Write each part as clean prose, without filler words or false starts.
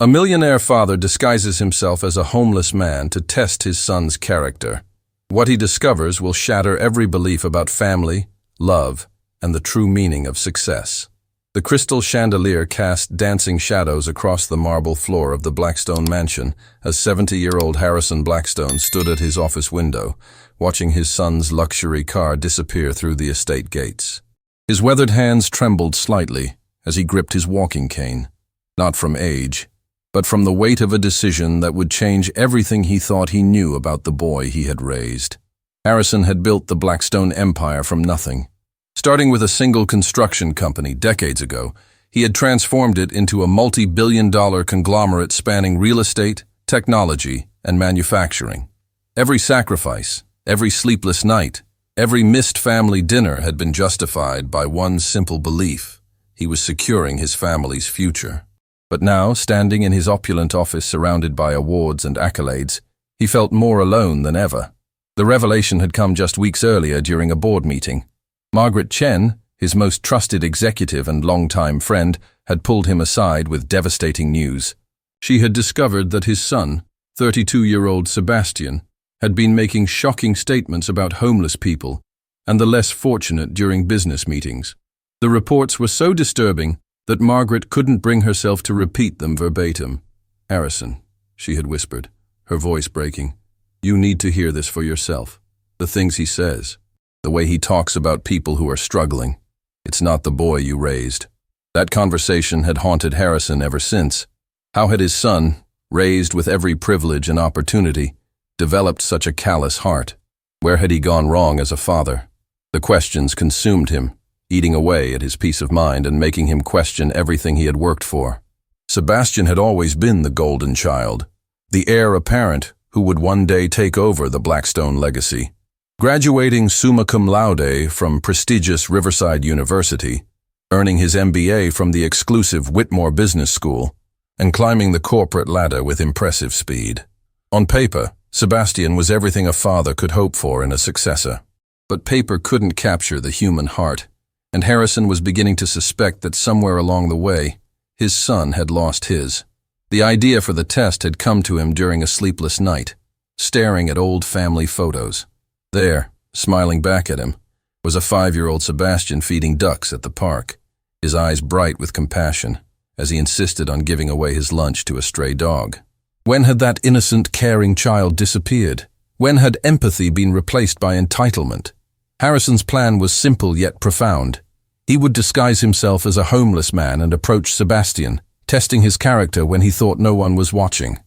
A millionaire father disguises himself as a homeless man to test his son's character. What he discovers will shatter every belief about family, love, and the true meaning of success. The crystal chandelier cast dancing shadows across the marble floor of the Blackstone mansion as 70-year-old Harrison Blackstone stood at his office window, watching his son's luxury car disappear through the estate gates. His weathered hands trembled slightly as he gripped his walking cane, not from age, but from the weight of a decision that would change everything he thought he knew about the boy he had raised. Harrison had built the Blackstone empire from nothing. Starting with a single construction company decades ago, he had transformed it into a multi-billion-dollar conglomerate spanning real estate, technology, and manufacturing. Every sacrifice, every sleepless night, every missed family dinner had been justified by one simple belief: he was securing his family's future. But now, standing in his opulent office surrounded by awards and accolades, he felt more alone than ever. The revelation had come just weeks earlier during a board meeting. Margaret Chen, his most trusted executive and longtime friend, had pulled him aside with devastating news. She had discovered that his son, 32-year-old Sebastian, had been making shocking statements about homeless people and the less fortunate during business meetings. The reports were so disturbing that Margaret couldn't bring herself to repeat them verbatim. "Harrison," she had whispered, her voice breaking, "you need to hear this for yourself. The things he says, the way he talks about people who are struggling. It's not the boy you raised." That conversation had haunted Harrison ever since. How had his son, raised with every privilege and opportunity, developed such a callous heart? Where had he gone wrong as a father? The questions consumed him, eating away at his peace of mind and making him question everything he had worked for. Sebastian had always been the golden child, the heir apparent who would one day take over the Blackstone legacy. Graduating summa cum laude from prestigious Riverside University, earning his MBA from the exclusive Whitmore Business School, and climbing the corporate ladder with impressive speed. On paper, Sebastian was everything a father could hope for in a successor. But paper couldn't capture the human heart, and Harrison was beginning to suspect that somewhere along the way, his son had lost his. The idea for the test had come to him during a sleepless night, staring at old family photos. There, smiling back at him, was a 5-year-old Sebastian feeding ducks at the park, his eyes bright with compassion, as he insisted on giving away his lunch to a stray dog. When had that innocent, caring child disappeared? When had empathy been replaced by entitlement? Harrison's plan was simple yet profound. He would disguise himself as a homeless man and approach Sebastian, testing his character when he thought no one was watching.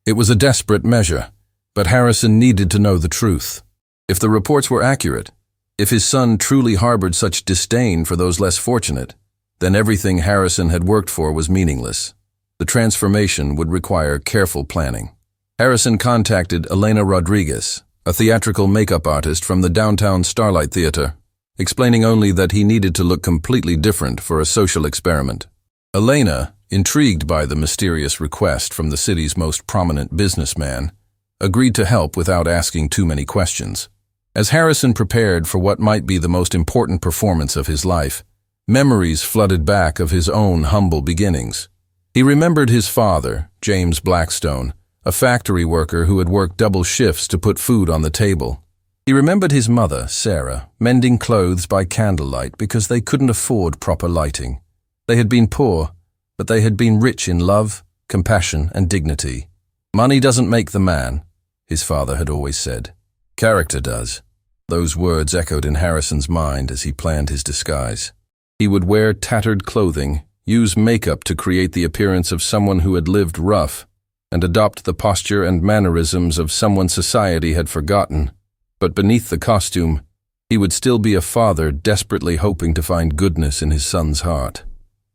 It was a desperate measure, but Harrison needed to know the truth. If the reports were accurate, if his son truly harbored such disdain for those less fortunate, then everything Harrison had worked for was meaningless. The transformation would require careful planning. Harrison contacted Elena Rodriguez, a theatrical makeup artist from the downtown Starlight Theater, explaining only that he needed to look completely different for a social experiment. Elena, intrigued by the mysterious request from the city's most prominent businessman, agreed to help without asking too many questions. As Harrison prepared for what might be the most important performance of his life, memories flooded back of his own humble beginnings. He remembered his father, James Blackstone, a factory worker who had worked double shifts to put food on the table. He remembered his mother, Sarah, mending clothes by candlelight because they couldn't afford proper lighting. They had been poor, but they had been rich in love, compassion, and dignity. "Money doesn't make the man," his father had always said. "Character does." Those words echoed in Harrison's mind as he planned his disguise. He would wear tattered clothing, use makeup to create the appearance of someone who had lived rough, and adopt the posture and mannerisms of someone society had forgotten. But beneath the costume, he would still be a father desperately hoping to find goodness in his son's heart.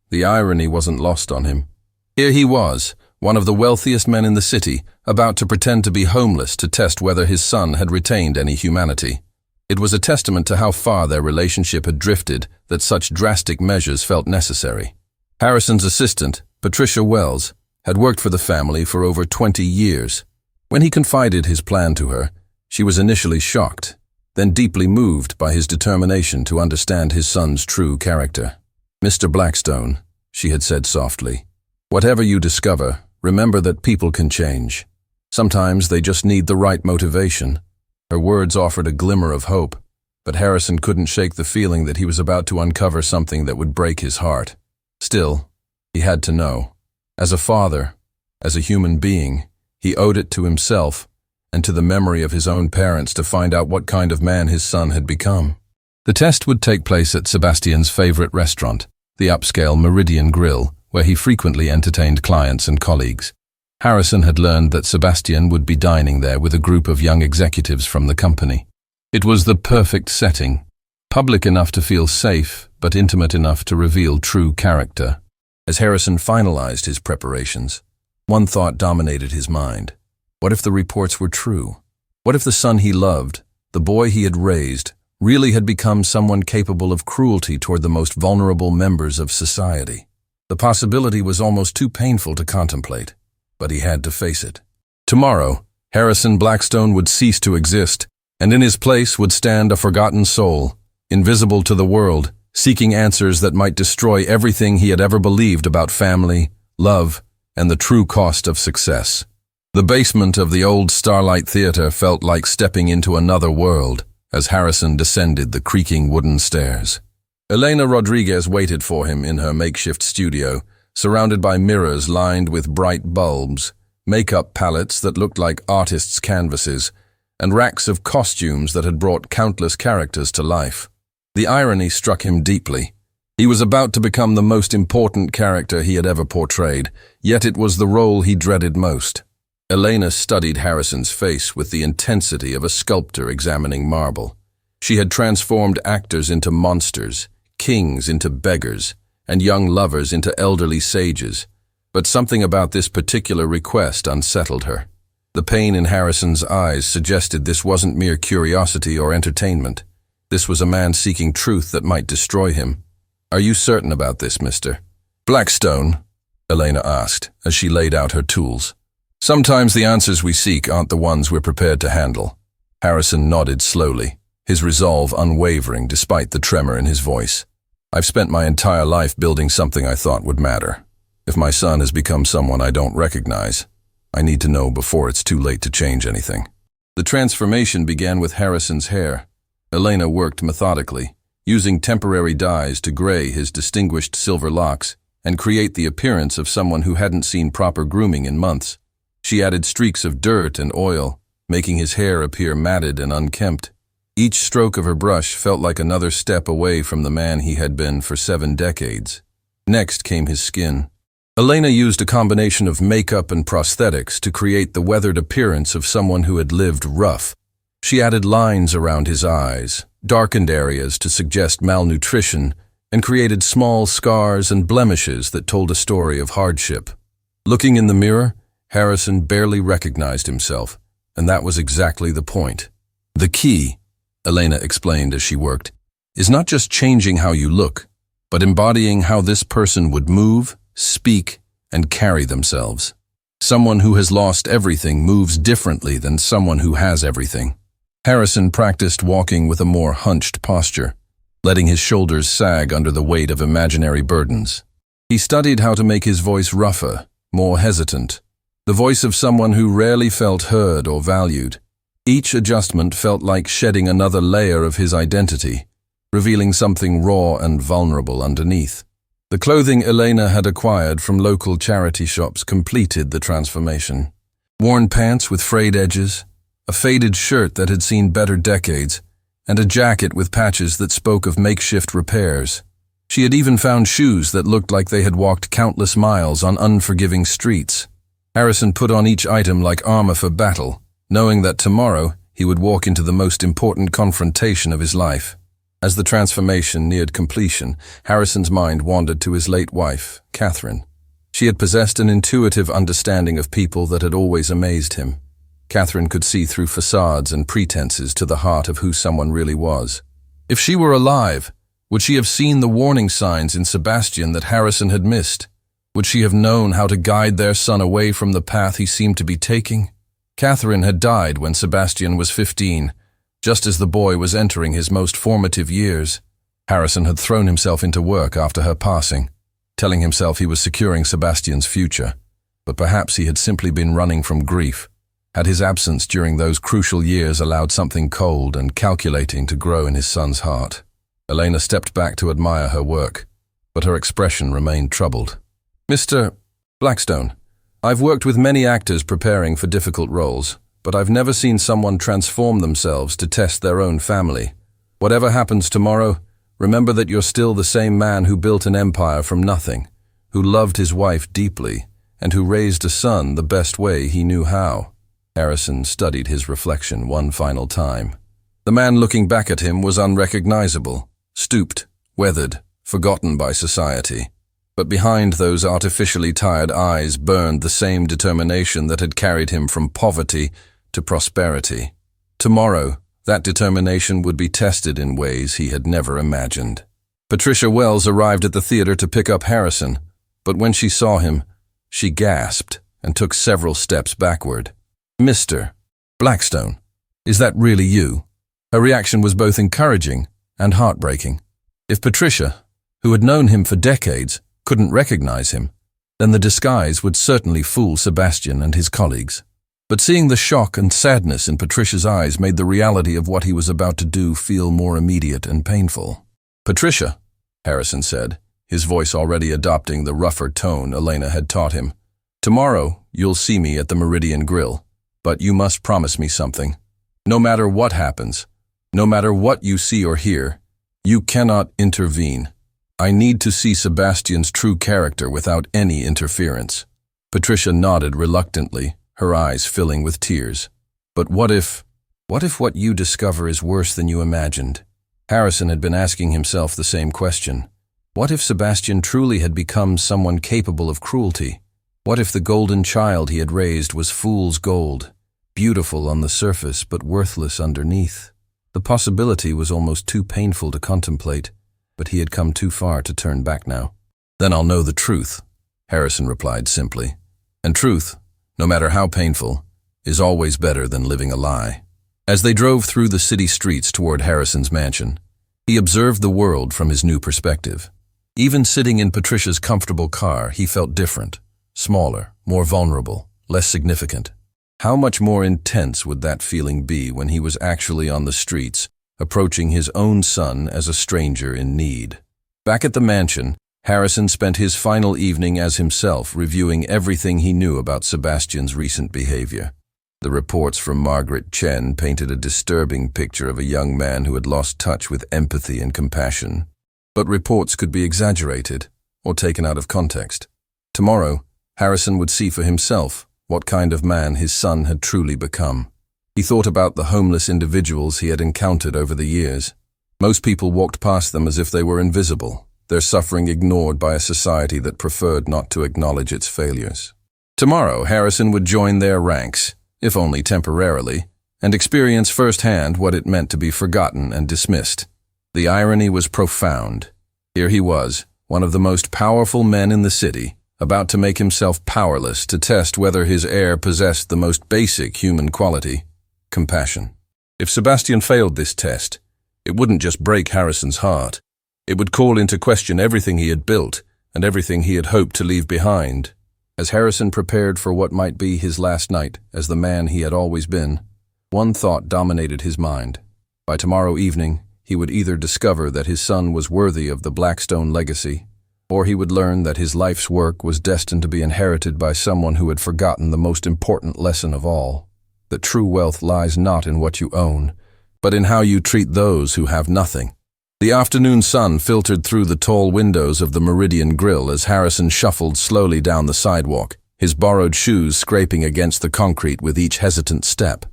The irony wasn't lost on him. Here he was, one of the wealthiest men in the city, about to pretend to be homeless to test whether his son had retained any humanity. It was a testament to how far their relationship had drifted that such drastic measures felt necessary. Harrison's assistant, Patricia Wells, had worked for the family for over 20 years. When he confided his plan to her, she was initially shocked, then deeply moved by his determination to understand his son's true character. "Mr. Blackstone," she had said softly, "whatever you discover, remember that people can change. Sometimes they just need the right motivation. Her words offered a glimmer of hope, but Harrison couldn't shake the feeling that he was about to uncover something that would break his heart. Still, he had to know. As a father, as a human being, he owed it to himself and to the memory of his own parents to find out what kind of man his son had become. The test would take place at Sebastian's favorite restaurant, the upscale Meridian Grill, where he frequently entertained clients and colleagues. Harrison had learned that Sebastian would be dining there with a group of young executives from the company. It was the perfect setting, public enough to feel safe, but intimate enough to reveal true character. As Harrison finalized his preparations, one thought dominated his mind. What if the reports were true? What if the son he loved, the boy he had raised, really had become someone capable of cruelty toward the most vulnerable members of society? The possibility was almost too painful to contemplate, but he had to face it. Tomorrow, Harrison Blackstone would cease to exist, and in his place would stand a forgotten soul, invisible to the world, seeking answers that might destroy everything he had ever believed about family, love, and the true cost of success. The basement of the old Starlight Theater felt like stepping into another world as Harrison descended the creaking wooden stairs. Elena Rodriguez waited for him in her makeshift studio, surrounded by mirrors lined with bright bulbs, makeup palettes that looked like artists' canvases, and racks of costumes that had brought countless characters to life. The irony struck him deeply. He was about to become the most important character he had ever portrayed, yet it was the role he dreaded most. Elena studied Harrison's face with the intensity of a sculptor examining marble. She had transformed actors into monsters, kings into beggars, and young lovers into elderly sages. But something about this particular request unsettled her. The pain in Harrison's eyes suggested this wasn't mere curiosity or entertainment. This was a man seeking truth that might destroy him. "Are you certain about this, Mr. Blackstone?" Elena asked, as she laid out her tools. "Sometimes the answers we seek aren't the ones we're prepared to handle." Harrison nodded slowly, his resolve unwavering despite the tremor in his voice. "I've spent my entire life building something I thought would matter. If my son has become someone I don't recognize, I need to know before it's too late to change anything." The transformation began with Harrison's hair. Elena worked methodically, using temporary dyes to gray his distinguished silver locks and create the appearance of someone who hadn't seen proper grooming in months. She added streaks of dirt and oil, making his hair appear matted and unkempt. Each stroke of her brush felt like another step away from the man he had been for 7 decades. Next came his skin. Elena used a combination of makeup and prosthetics to create the weathered appearance of someone who had lived rough. She added lines around his eyes, darkened areas to suggest malnutrition, and created small scars and blemishes that told a story of hardship. Looking in the mirror, Harrison barely recognized himself, and that was exactly the point. "The key," Elena explained as she worked, "is not just changing how you look, but embodying how this person would move, speak, and carry themselves. Someone who has lost everything moves differently than someone who has everything." Harrison practiced walking with a more hunched posture, letting his shoulders sag under the weight of imaginary burdens. He studied how to make his voice rougher, more hesitant, the voice of someone who rarely felt heard or valued. Each adjustment felt like shedding another layer of his identity, revealing something raw and vulnerable underneath. The clothing Elena had acquired from local charity shops completed the transformation. Worn pants with frayed edges, a faded shirt that had seen better decades, and a jacket with patches that spoke of makeshift repairs. She had even found shoes that looked like they had walked countless miles on unforgiving streets. Harrison put on each item like armor for battle, knowing that tomorrow he would walk into the most important confrontation of his life. As the transformation neared completion, Harrison's mind wandered to his late wife, Catherine. She had possessed an intuitive understanding of people that had always amazed him. Catherine could see through facades and pretenses to the heart of who someone really was. If she were alive, would she have seen the warning signs in Sebastian that Harrison had missed? Would she have known how to guide their son away from the path he seemed to be taking? Catherine had died when Sebastian was 15, just as the boy was entering his most formative years. Harrison had thrown himself into work after her passing, telling himself he was securing Sebastian's future. But perhaps he had simply been running from grief. Had his absence during those crucial years allowed something cold and calculating to grow in his son's heart? Elena stepped back to admire her work, but her expression remained troubled. "Mr. Blackstone, I've worked with many actors preparing for difficult roles, but I've never seen someone transform themselves to test their own family. Whatever happens tomorrow, remember that you're still the same man who built an empire from nothing, who loved his wife deeply, and who raised a son the best way he knew how." Harrison studied his reflection one final time. The man looking back at him was unrecognizable, stooped, weathered, forgotten by society. But behind those artificially tired eyes burned the same determination that had carried him from poverty to prosperity. Tomorrow, that determination would be tested in ways he had never imagined. Patricia Wells arrived at the theater to pick up Harrison, but when she saw him, she gasped and took several steps backward. "Mr. Blackstone, is that really you?" Her reaction was both encouraging and heartbreaking. If Patricia, who had known him for decades, couldn't recognize him, then the disguise would certainly fool Sebastian and his colleagues. But seeing the shock and sadness in Patricia's eyes made the reality of what he was about to do feel more immediate and painful. "Patricia," Harrison said, his voice already adopting the rougher tone Elena had taught him, "tomorrow you'll see me at the Meridian Grill, but you must promise me something. No matter what happens, no matter what you see or hear, you cannot intervene. I need to see Sebastian's true character without any interference." Patricia nodded reluctantly, her eyes filling with tears. "But what if what you discover is worse than you imagined?" Harrison had been asking himself the same question. What if Sebastian truly had become someone capable of cruelty? What if the golden child he had raised was fool's gold, beautiful on the surface but worthless underneath? The possibility was almost too painful to contemplate, but he had come too far to turn back now. "Then I'll know the truth," Harrison replied simply. And truth, no matter how painful, is always better than living a lie. As they drove through the city streets toward Harrison's mansion, he observed the world from his new perspective. Even sitting in Patricia's comfortable car, he felt different, smaller, more vulnerable, less significant. How much more intense would that feeling be when he was actually on the streets, approaching his own son as a stranger in need? Back at the mansion, Harrison spent his final evening as himself, reviewing everything he knew about Sebastian's recent behavior. The reports from Margaret Chen painted a disturbing picture of a young man who had lost touch with empathy and compassion. But reports could be exaggerated or taken out of context. Tomorrow, Harrison would see for himself what kind of man his son had truly become. He thought about the homeless individuals he had encountered over the years. Most people walked past them as if they were invisible, their suffering ignored by a society that preferred not to acknowledge its failures. Tomorrow, Harrison would join their ranks, if only temporarily, and experience firsthand what it meant to be forgotten and dismissed. The irony was profound. Here he was, one of the most powerful men in the city, about to make himself powerless to test whether his heir possessed the most basic human quality: compassion. If Sebastian failed this test, it wouldn't just break Harrison's heart. It would call into question everything he had built and everything he had hoped to leave behind. As Harrison prepared for what might be his last night as the man he had always been, one thought dominated his mind. By tomorrow evening, he would either discover that his son was worthy of the Blackstone legacy, or he would learn that his life's work was destined to be inherited by someone who had forgotten the most important lesson of all: that true wealth lies not in what you own, but in how you treat those who have nothing. The afternoon sun filtered through the tall windows of the Meridian Grill as Harrison shuffled slowly down the sidewalk, his borrowed shoes scraping against the concrete with each hesitant step.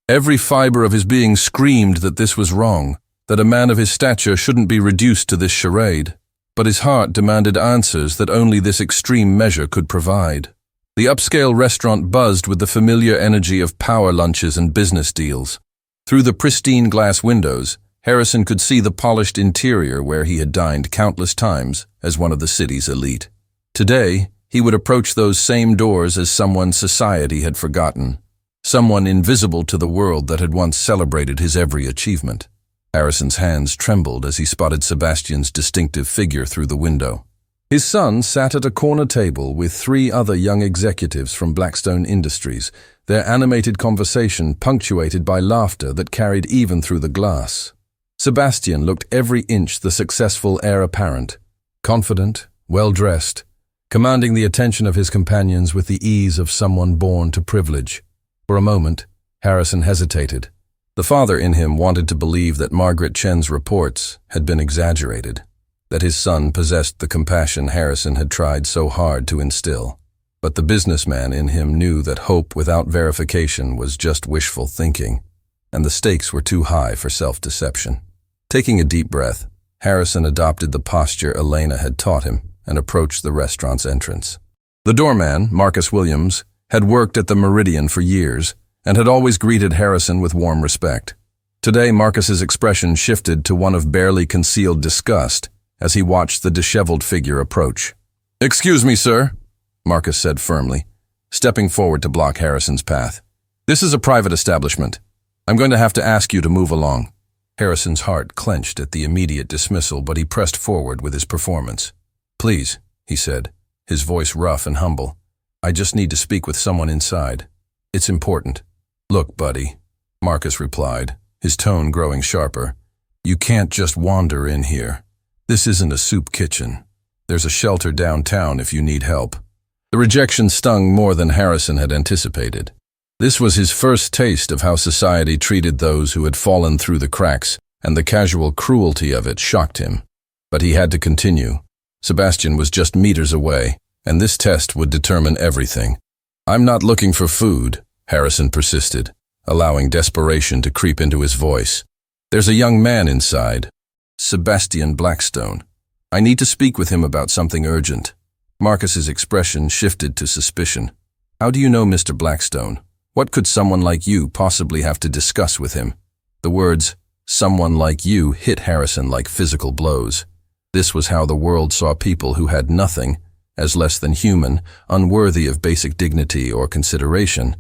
Every fiber of his being screamed that this was wrong, that a man of his stature shouldn't be reduced to this charade. But his heart demanded answers that only this extreme measure could provide. The upscale restaurant buzzed with the familiar energy of power lunches and business deals. Through the pristine glass windows, Harrison could see the polished interior where he had dined countless times as one of the city's elite. Today, he would approach those same doors as someone society had forgotten, someone invisible to the world that had once celebrated his every achievement. Harrison's hands trembled as he spotted Sebastian's distinctive figure through the window. His son sat at a corner table with 3 other young executives from Blackstone Industries, their animated conversation punctuated by laughter that carried even through the glass. Sebastian looked every inch the successful heir apparent, confident, well-dressed, commanding the attention of his companions with the ease of someone born to privilege. For a moment, Harrison hesitated. The father in him wanted to believe that Margaret Chen's reports had been exaggerated, that his son possessed the compassion Harrison had tried so hard to instill. But the businessman in him knew that hope without verification was just wishful thinking, and the stakes were too high for self-deception. Taking a deep breath, Harrison adopted the posture Elena had taught him and approached the restaurant's entrance. The doorman, Marcus Williams, had worked at the Meridian for years and had always greeted Harrison with warm respect. Today, Marcus's expression shifted to one of barely concealed disgust as he watched the disheveled figure approach. "Excuse me, sir," Marcus said firmly, stepping forward to block Harrison's path. "This is a private establishment. I'm going to have to ask you to move along." Harrison's heart clenched at the immediate dismissal, but he pressed forward with his performance. "Please," he said, his voice rough and humble. "I just need to speak with someone inside. It's important." "Look, buddy," Marcus replied, his tone growing sharper. "You can't just wander in here. This isn't a soup kitchen. There's a shelter downtown if you need help." The rejection stung more than Harrison had anticipated. This was his first taste of how society treated those who had fallen through the cracks, and the casual cruelty of it shocked him. But he had to continue. Sebastian was just meters away, and this test would determine everything. "I'm not looking for food," Harrison persisted, allowing desperation to creep into his voice. "There's a young man inside, Sebastian Blackstone. I need to speak with him about something urgent." Marcus's expression shifted to suspicion. "How do you know Mr. Blackstone? What could someone like you possibly have to discuss with him?" The words, "someone like you," hit Harrison like physical blows. This was how the world saw people who had nothing, as less than human, unworthy of basic dignity or consideration.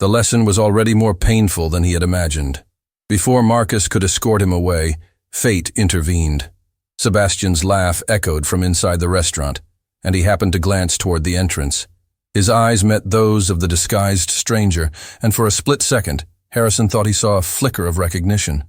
The lesson was already more painful than he had imagined. Before Marcus could escort him away, fate intervened. Sebastian's laugh echoed from inside the restaurant, and he happened to glance toward the entrance. His eyes met those of the disguised stranger, and for a split second, Harrison thought he saw a flicker of recognition.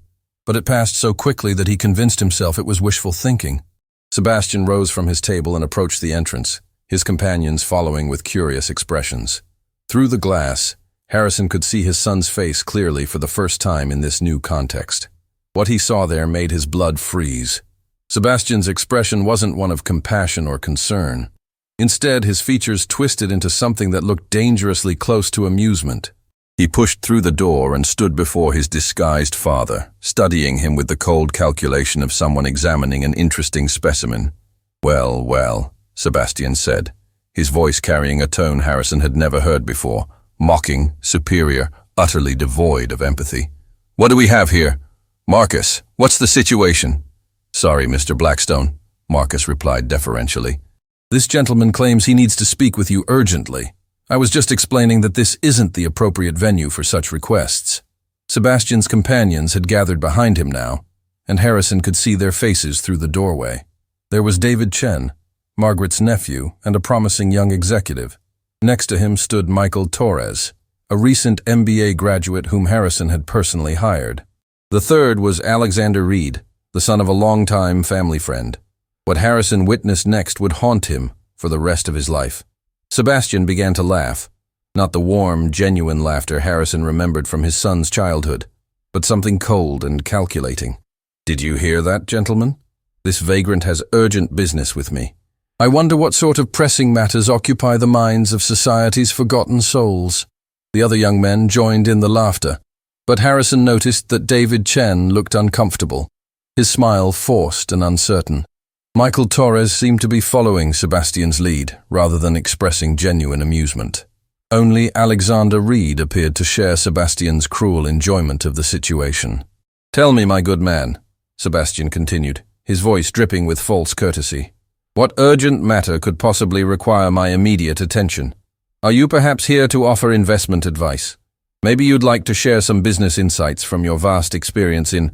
But it passed so quickly that he convinced himself it was wishful thinking. Sebastian rose from his table and approached the entrance, his companions following with curious expressions. Through the glass, Harrison could see his son's face clearly for the first time in this new context. What he saw there made his blood freeze. Sebastian's expression wasn't one of compassion or concern. Instead, his features twisted into something that looked dangerously close to amusement. He pushed through the door and stood before his disguised father, studying him with the cold calculation of someone examining an interesting specimen. "Well, well," Sebastian said, his voice carrying a tone Harrison had never heard before, mocking, superior, utterly devoid of empathy. "What do we have here? Marcus, what's the situation?" "Sorry, Mr. Blackstone," Marcus replied deferentially. "This gentleman claims he needs to speak with you urgently. I was just explaining that this isn't the appropriate venue for such requests." Sebastian's companions had gathered behind him now, and Harrison could see their faces through the doorway. There was David Chen, Margaret's nephew and a promising young executive. Next to him stood Michael Torres, a recent MBA graduate whom Harrison had personally hired. The third was Alexander Reed, the son of a longtime family friend. What Harrison witnessed next would haunt him for the rest of his life. Sebastian began to laugh, not the warm, genuine laughter Harrison remembered from his son's childhood, but something cold and calculating. "Did you hear that, gentlemen? This vagrant has urgent business with me. I wonder what sort of pressing matters occupy the minds of society's forgotten souls." The other young men joined in the laughter, but Harrison noticed that David Chen looked uncomfortable, his smile forced and uncertain. Michael Torres seemed to be following Sebastian's lead rather than expressing genuine amusement. Only Alexander Reed appeared to share Sebastian's cruel enjoyment of the situation. "Tell me, my good man," Sebastian continued, his voice dripping with false courtesy, "what urgent matter could possibly require my immediate attention? Are you perhaps here to offer investment advice? Maybe you'd like to share some business insights from your vast experience in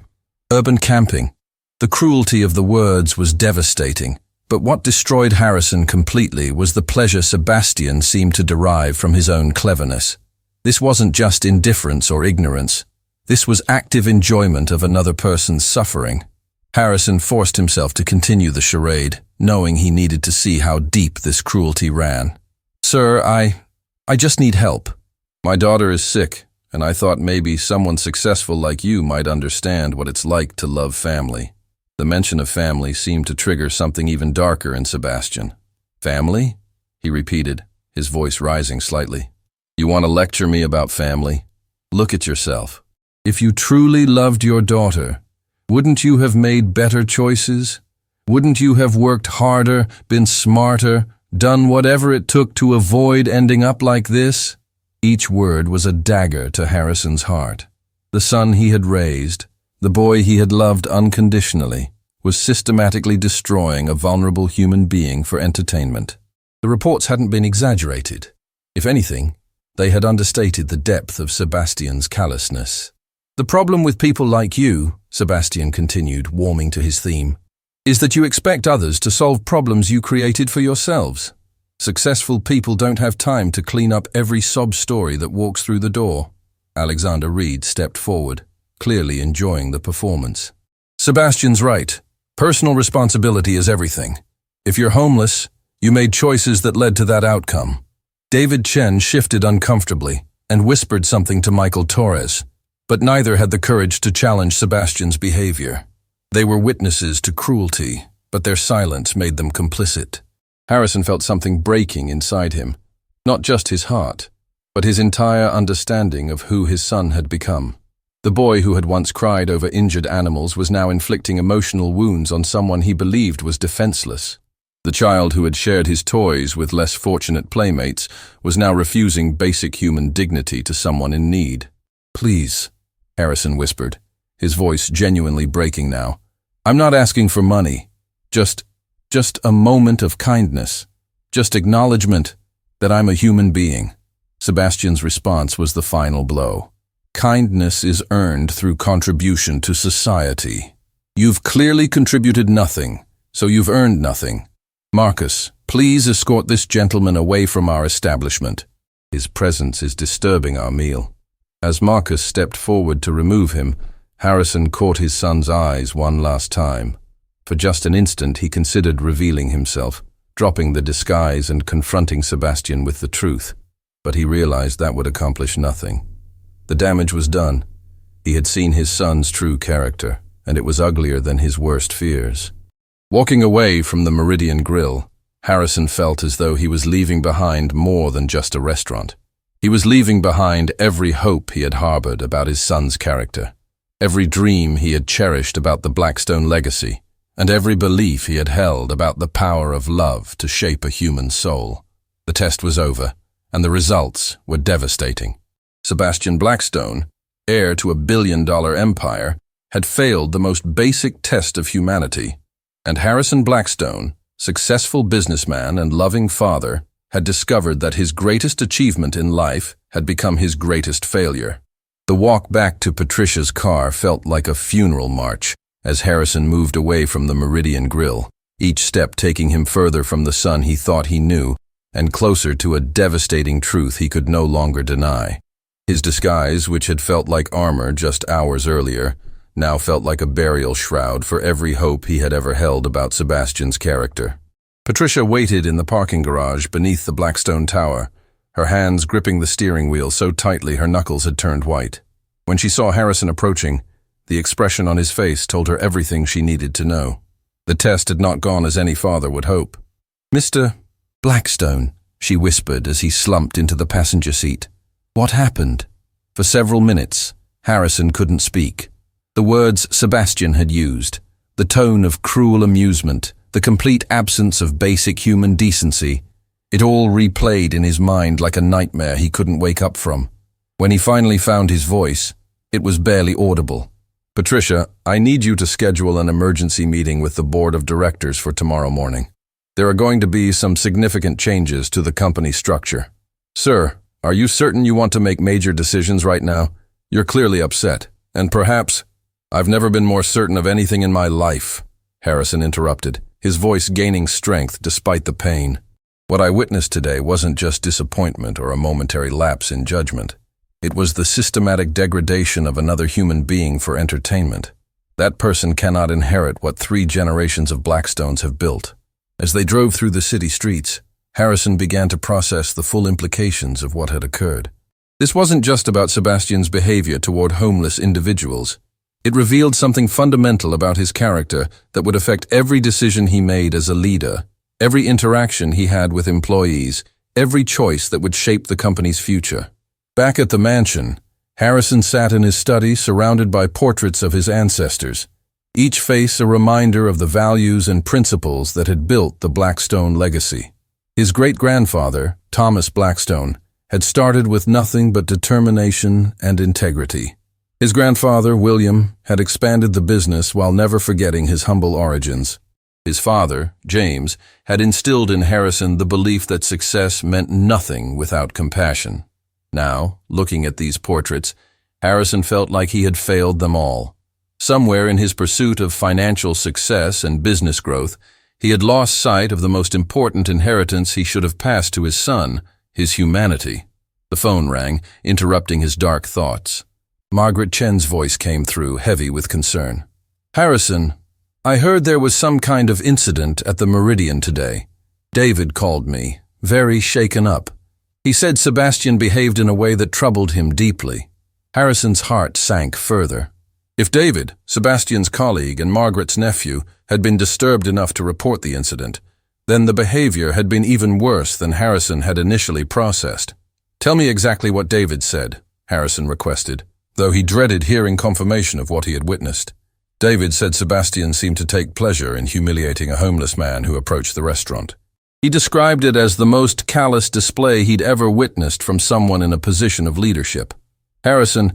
urban camping." The cruelty of the words was devastating, But what destroyed Harrison completely was the pleasure Sebastian seemed to derive from his own cleverness. This wasn't just indifference or ignorance. This was active enjoyment of another person's suffering. Harrison forced himself to continue the charade, knowing he needed to see how deep this cruelty ran. "Sir, I just need help. My daughter is sick, and I thought maybe someone successful like you might understand what it's like to love family." The mention of family seemed to trigger something even darker in Sebastian. "Family?" he repeated, his voice rising slightly. "You want to lecture me about family? Look at yourself. If you truly loved your daughter, wouldn't you have made better choices? Wouldn't you have worked harder, been smarter, done whatever it took to avoid ending up like this?" Each word was a dagger to Harrison's heart. The son he had raised, the boy he had loved unconditionally, was systematically destroying a vulnerable human being for entertainment. The reports hadn't been exaggerated. If anything, they had understated the depth of Sebastian's callousness. "The problem with people like you," Sebastian continued, warming to his theme, "is that you expect others to solve problems you created for yourselves. Successful people don't have time to clean up every sob story that walks through the door." Alexander Reed stepped forward, clearly enjoying the performance. "Sebastian's right. Personal responsibility is everything. If you're homeless, you made choices that led to that outcome." David Chen shifted uncomfortably and whispered something to Michael Torres, but neither had the courage to challenge Sebastian's behavior. They were witnesses to cruelty, but their silence made them complicit. Harrison felt something breaking inside him, not just his heart, but his entire understanding of who his son had become. The boy who had once cried over injured animals was now inflicting emotional wounds on someone he believed was defenseless. The child who had shared his toys with less fortunate playmates was now refusing basic human dignity to someone in need. "Please," Harrison whispered, his voice genuinely breaking now. "I'm not asking for money. Just a moment of kindness. Just acknowledgement that I'm a human being." Sebastian's response was the final blow. "Kindness is earned through contribution to society. You've clearly contributed nothing, so you've earned nothing. Marcus, please escort this gentleman away from our establishment. His presence is disturbing our meal." As Marcus stepped forward to remove him, Harrison caught his son's eyes one last time. For just an instant he considered revealing himself, dropping the disguise and confronting Sebastian with the truth. But he realized that would accomplish nothing. The damage was done. He had seen his son's true character, and it was uglier than his worst fears. Walking away from the Meridian Grill, Harrison felt as though he was leaving behind more than just a restaurant. He was leaving behind every hope he had harbored about his son's character, every dream he had cherished about the Blackstone legacy, and every belief he had held about the power of love to shape a human soul. The test was over, and the results were devastating. Sebastian Blackstone, heir to a billion-dollar empire, had failed the most basic test of humanity, and Harrison Blackstone, successful businessman and loving father, had discovered that his greatest achievement in life had become his greatest failure. The walk back to Patricia's car felt like a funeral march as Harrison moved away from the Meridian Grill, each step taking him further from the son he thought he knew and closer to a devastating truth he could no longer deny. His disguise, which had felt like armor just hours earlier, now felt like a burial shroud for every hope he had ever held about Sebastian's character. Patricia waited in the parking garage beneath the Blackstone Tower, her hands gripping the steering wheel so tightly her knuckles had turned white. When she saw Harrison approaching, the expression on his face told her everything she needed to know. The test had not gone as any father would hope. "Mr. Blackstone," she whispered as he slumped into the passenger seat. "What happened?" For several minutes, Harrison couldn't speak. The words Sebastian had used, the tone of cruel amusement, the complete absence of basic human decency, it all replayed in his mind like a nightmare he couldn't wake up from. When he finally found his voice, it was barely audible. "Patricia, I need you to schedule an emergency meeting with the board of directors for tomorrow morning. There are going to be some significant changes to the company structure." "Sir, are you certain you want to make major decisions right now? You're clearly upset, and perhaps—" "I've never been more certain of anything in my life," Harrison interrupted, his voice gaining strength despite the pain. What I witnessed today wasn't just disappointment or a momentary lapse in judgment. It was the systematic degradation of another human being for entertainment. That person cannot inherit what 3 generations of Blackstones have built. As they drove through the city streets, Harrison began to process the full implications of what had occurred. This wasn't just about Sebastian's behavior toward homeless individuals. It revealed something fundamental about his character that would affect every decision he made as a leader, every interaction he had with employees, every choice that would shape the company's future. Back at the mansion, Harrison sat in his study surrounded by portraits of his ancestors, each face a reminder of the values and principles that had built the Blackstone legacy. His great-grandfather, Thomas Blackstone, had started with nothing but determination and integrity. His grandfather, William, had expanded the business while never forgetting his humble origins. His father, James, had instilled in Harrison the belief that success meant nothing without compassion. Now, looking at these portraits, Harrison felt like he had failed them all. Somewhere in his pursuit of financial success and business growth, he had lost sight of the most important inheritance he should have passed to his son, his humanity. The phone rang, interrupting his dark thoughts. Margaret Chen's voice came through, heavy with concern. "Harrison, I heard there was some kind of incident at the Meridian today. David called me, very shaken up. He said Sebastian behaved in a way that troubled him deeply." Harrison's heart sank further. If David, Sebastian's colleague and Margaret's nephew, had been disturbed enough to report the incident, then the behavior had been even worse than Harrison had initially processed. "Tell me exactly what David said," Harrison requested, though he dreaded hearing confirmation of what he had witnessed. David said Sebastian seemed to take pleasure in humiliating a homeless man who approached the restaurant. He described it as the most callous display he'd ever witnessed from someone in a position of leadership. "Harrison,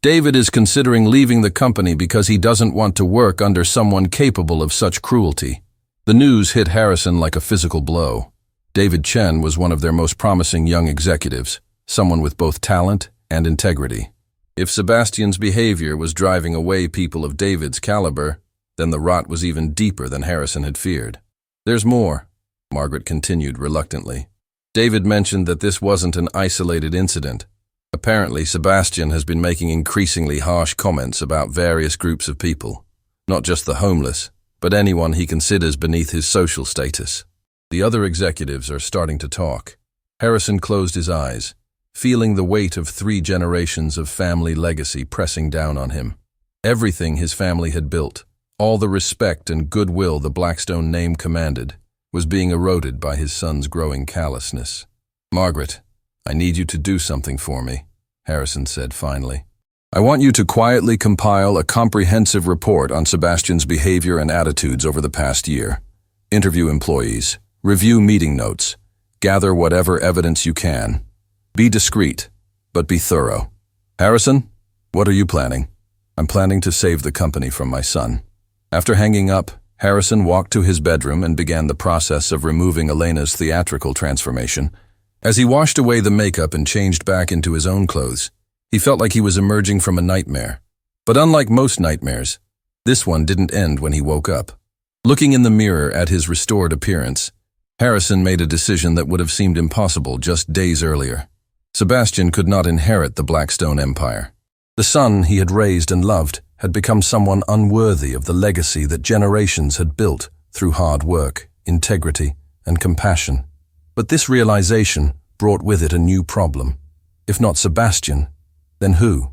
David is considering leaving the company because he doesn't want to work under someone capable of such cruelty." The news hit Harrison like a physical blow. David Chen was one of their most promising young executives, someone with both talent and integrity. If Sebastian's behavior was driving away people of David's caliber, then the rot was even deeper than Harrison had feared. "There's more," Margaret continued reluctantly. "David mentioned that this wasn't an isolated incident. Apparently, Sebastian has been making increasingly harsh comments about various groups of people, not just the homeless, but anyone he considers beneath his social status." The other executives are starting to talk. Harrison closed his eyes, feeling the weight of 3 generations of family legacy pressing down on him. Everything his family had built, all the respect and goodwill the Blackstone name commanded, was being eroded by his son's growing callousness. "Margaret, I need you to do something for me," Harrison said finally. "I want you to quietly compile a comprehensive report on Sebastian's behavior and attitudes over the past year. Interview employees, review meeting notes, gather whatever evidence you can. Be discreet, but be thorough. Harrison, what are you planning?" "I'm planning to save the company from my son." After hanging up, Harrison walked to his bedroom and began the process of removing Elena's theatrical transformation. As he washed away the makeup and changed back into his own clothes, he felt like he was emerging from a nightmare. But unlike most nightmares, this one didn't end when he woke up. Looking in the mirror at his restored appearance, Harrison made a decision that would have seemed impossible just days earlier. Sebastian could not inherit the Blackstone empire. The son he had raised and loved had become someone unworthy of the legacy that generations had built through hard work, integrity, and compassion. But this realization brought with it a new problem. If not Sebastian, then who?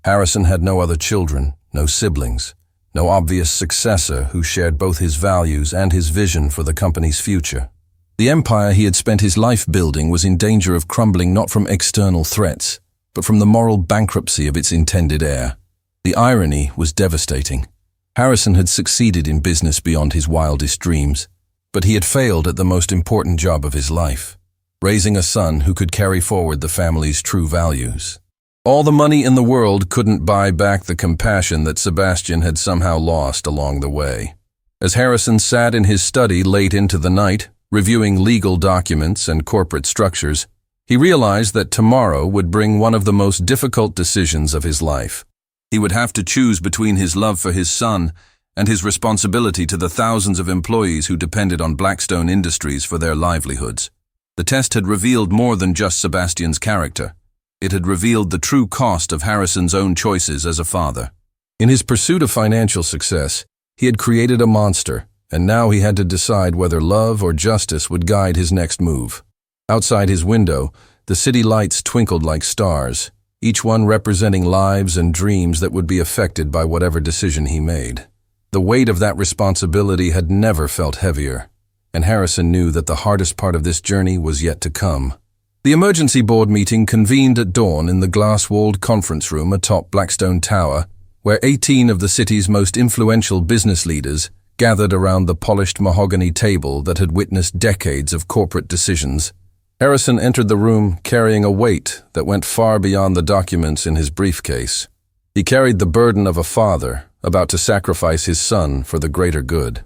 Harrison had no other children, no siblings, no obvious successor who shared both his values and his vision for the company's future. The empire he had spent his life building was in danger of crumbling not from external threats, but from the moral bankruptcy of its intended heir. The irony was devastating. Harrison had succeeded in business beyond his wildest dreams, but he had failed at the most important job of his life, raising a son who could carry forward the family's true values. All the money in the world couldn't buy back the compassion that Sebastian had somehow lost along the way. As Harrison sat in his study late into the night, reviewing legal documents and corporate structures, he realized that tomorrow would bring one of the most difficult decisions of his life. He would have to choose between his love for his son and his responsibility to the thousands of employees who depended on Blackstone Industries for their livelihoods. The test had revealed more than just Sebastian's character. It had revealed the true cost of Harrison's own choices as a father. In his pursuit of financial success, he had created a monster, and now he had to decide whether love or justice would guide his next move. Outside his window, the city lights twinkled like stars, each one representing lives and dreams that would be affected by whatever decision he made. The weight of that responsibility had never felt heavier, and Harrison knew that the hardest part of this journey was yet to come. The emergency board meeting convened at dawn in the glass-walled conference room atop Blackstone Tower, where 18 of the city's most influential business leaders gathered around the polished mahogany table that had witnessed decades of corporate decisions. Harrison entered the room carrying a weight that went far beyond the documents in his briefcase. He carried the burden of a father about to sacrifice his son for the greater good.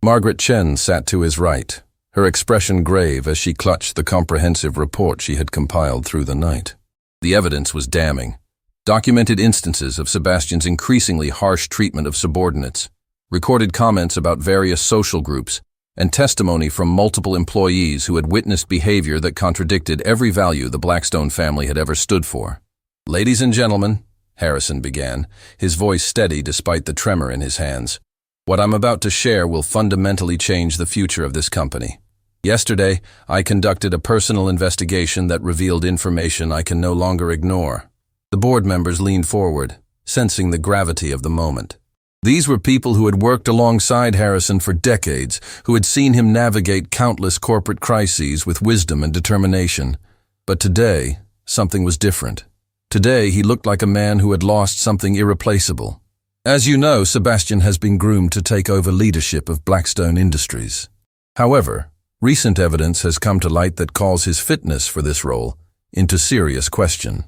Margaret Chen sat to his right, her expression grave as she clutched the comprehensive report she had compiled through the night. The evidence was damning. Documented instances of Sebastian's increasingly harsh treatment of subordinates, recorded comments about various social groups, and testimony from multiple employees who had witnessed behavior that contradicted every value the Blackstone family had ever stood for. "Ladies and gentlemen," Harrison began, his voice steady despite the tremor in his hands, "what I'm about to share will fundamentally change the future of this company. Yesterday, I conducted a personal investigation that revealed information I can no longer ignore." The board members leaned forward, sensing the gravity of the moment. These were people who had worked alongside Harrison for decades, who had seen him navigate countless corporate crises with wisdom and determination. But today, something was different. Today, he looked like a man who had lost something irreplaceable. As you know, Sebastian has been groomed to take over leadership of Blackstone Industries. However, recent evidence has come to light that calls his fitness for this role into serious question.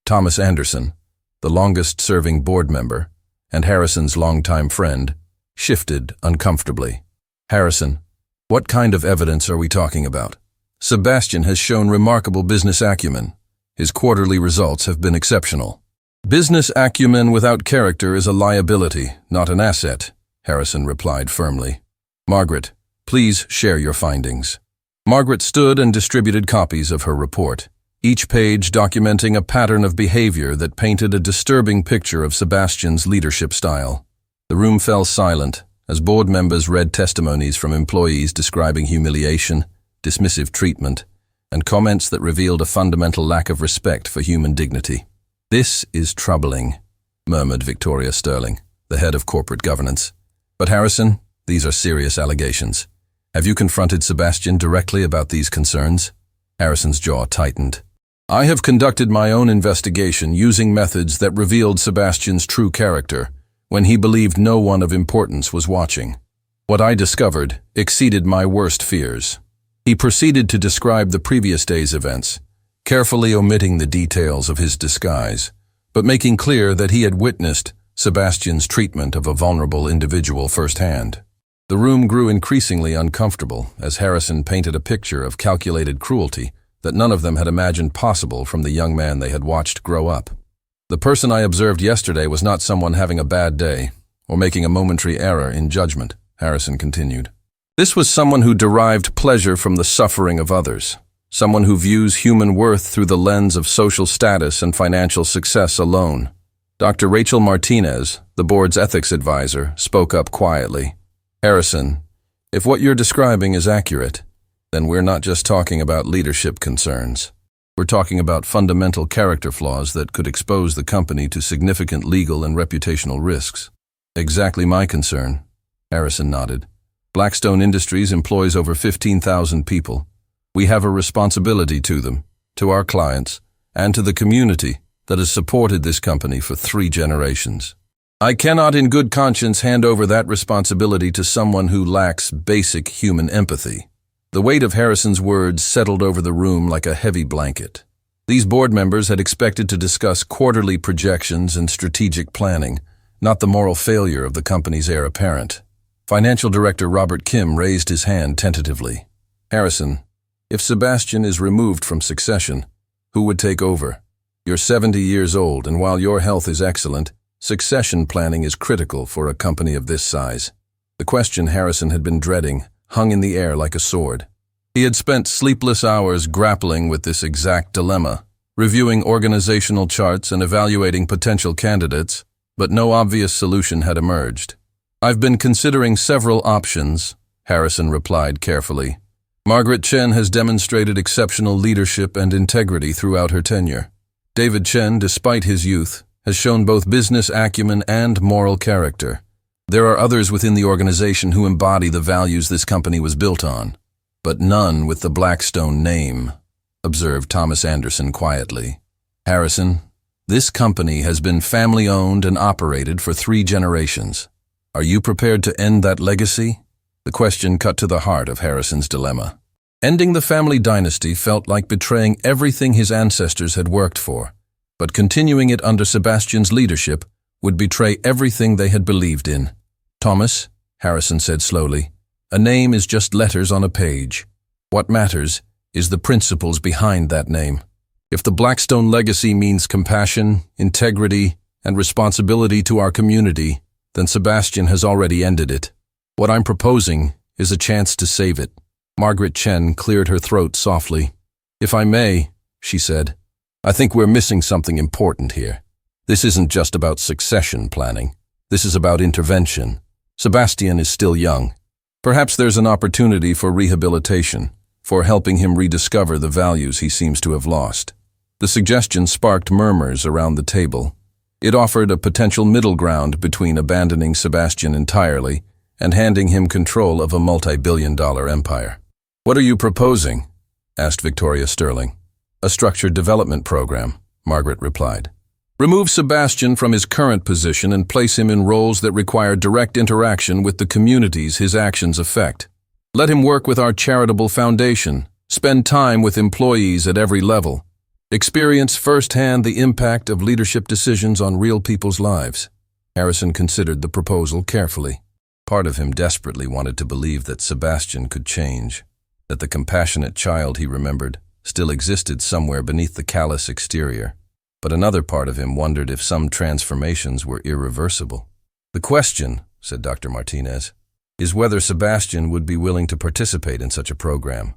Thomas Anderson, the longest-serving board member, and Harrison's longtime friend, shifted uncomfortably. "Harrison, what kind of evidence are we talking about?" "Sebastian has shown remarkable business acumen. His quarterly results have been exceptional." "Business acumen without character is a liability, not an asset," Harrison replied firmly. "Margaret, please share your findings." Margaret stood and distributed copies of her report, each page documenting a pattern of behavior that painted a disturbing picture of Sebastian's leadership style. The room fell silent as board members read testimonies from employees describing humiliation, dismissive treatment, and comments that revealed a fundamental lack of respect for human dignity. "This is troubling," murmured Victoria Sterling, the head of corporate governance. "But Harrison, these are serious allegations. Have you confronted Sebastian directly about these concerns?" Harrison's jaw tightened. "I have conducted my own investigation using methods that revealed Sebastian's true character when he believed no one of importance was watching. What I discovered exceeded my worst fears." He proceeded to describe the previous day's events, carefully omitting the details of his disguise, but making clear that he had witnessed Sebastian's treatment of a vulnerable individual firsthand. The room grew increasingly uncomfortable as Harrison painted a picture of calculated cruelty that none of them had imagined possible from the young man they had watched grow up. "The person I observed yesterday was not someone having a bad day or making a momentary error in judgment," Harrison continued. "This was someone who derived pleasure from the suffering of others, someone who views human worth through the lens of social status and financial success alone." Dr. Rachel Martinez, the board's ethics advisor, spoke up quietly. "Harrison, if what you're describing is accurate, then we're not just talking about leadership concerns. We're talking about fundamental character flaws that could expose the company to significant legal and reputational risks." "Exactly my concern," Harrison nodded. "Blackstone Industries employs over 15,000 people. We have a responsibility to them, to our clients, and to the community that has supported this company for 3 generations. I cannot in good conscience hand over that responsibility to someone who lacks basic human empathy." The weight of Harrison's words settled over the room like a heavy blanket. These board members had expected to discuss quarterly projections and strategic planning, not the moral failure of the company's heir apparent. Financial Director Robert Kim raised his hand tentatively. "Harrison, if Sebastian is removed from succession, who would take over? You're 70 years old, and while your health is excellent, Succession planning is critical for a company of this size. The question Harrison had been dreading hung in the air like a sword. He had spent sleepless hours grappling with this exact dilemma, reviewing organizational charts and evaluating potential candidates, but no obvious solution had emerged. "I've been considering several options," Harrison replied carefully. "Margaret Chen has demonstrated exceptional leadership and integrity throughout her tenure. David Chen, despite his youth, has shown both business acumen and moral character. There are others within the organization who embody the values this company was built on, but none with the Blackstone name," observed Thomas Anderson quietly. "Harrison, this company has been family-owned and operated for 3 generations. Are you prepared to end that legacy?" The question cut to the heart of Harrison's dilemma. Ending the family dynasty felt like betraying everything his ancestors had worked for, but continuing it under Sebastian's leadership would betray everything they had believed in. "Thomas," Harrison said slowly, "a name is just letters on a page. What matters is the principles behind that name. If the Blackstone legacy means compassion, integrity, and responsibility to our community, then Sebastian has already ended it. What I'm proposing is a chance to save it." Margaret Chen cleared her throat softly. "If I may," she said, "I think we're missing something important here. This isn't just about succession planning. This is about intervention. Sebastian is still young. Perhaps there's an opportunity for rehabilitation, for helping him rediscover the values he seems to have lost." The suggestion sparked murmurs around the table. It offered a potential middle ground between abandoning Sebastian entirely and handing him control of a multi-billion-dollar empire. "What are you proposing?" asked Victoria Sterling. "A structured development program," Margaret replied. "Remove Sebastian from his current position and place him in roles that require direct interaction with the communities his actions affect. Let him work with our charitable foundation, spend time with employees at every level, experience firsthand the impact of leadership decisions on real people's lives." Harrison considered the proposal carefully. Part of him desperately wanted to believe that Sebastian could change, that the compassionate child he remembered still existed somewhere beneath the callous exterior. But another part of him wondered if some transformations were irreversible. "The question," said Dr. Martinez, "is whether Sebastian would be willing to participate in such a program.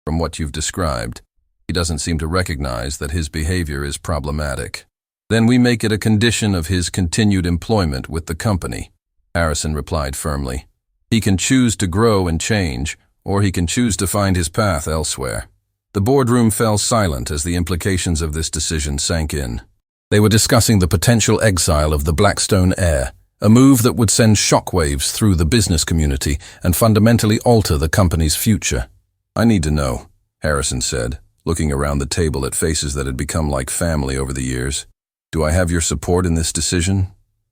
From what you've described, he doesn't seem to recognize that his behavior is problematic. Then we make it a condition of his continued employment with the company," Harrison replied firmly. "He can choose to grow and change, or he can choose to find his path elsewhere." The boardroom fell silent as the implications of this decision sank in. They were discussing the potential exile of the Blackstone heir, a move that would send shockwaves through the business community and fundamentally alter the company's future. "I need to know," Harrison said, looking around the table at faces that had become like family over the years. "Do I have your support in this decision?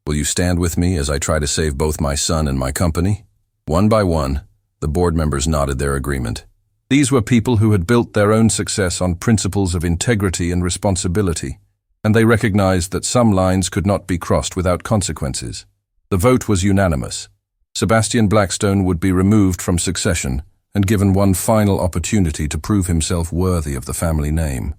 Will you stand with me as I try to save both my son and my company?" One by one, the board members nodded their agreement. These were people who had built their own success on principles of integrity and responsibility, and they recognized that some lines could not be crossed without consequences. The vote was unanimous. Sebastian Blackstone would be removed from succession and given one final opportunity to prove himself worthy of the family name.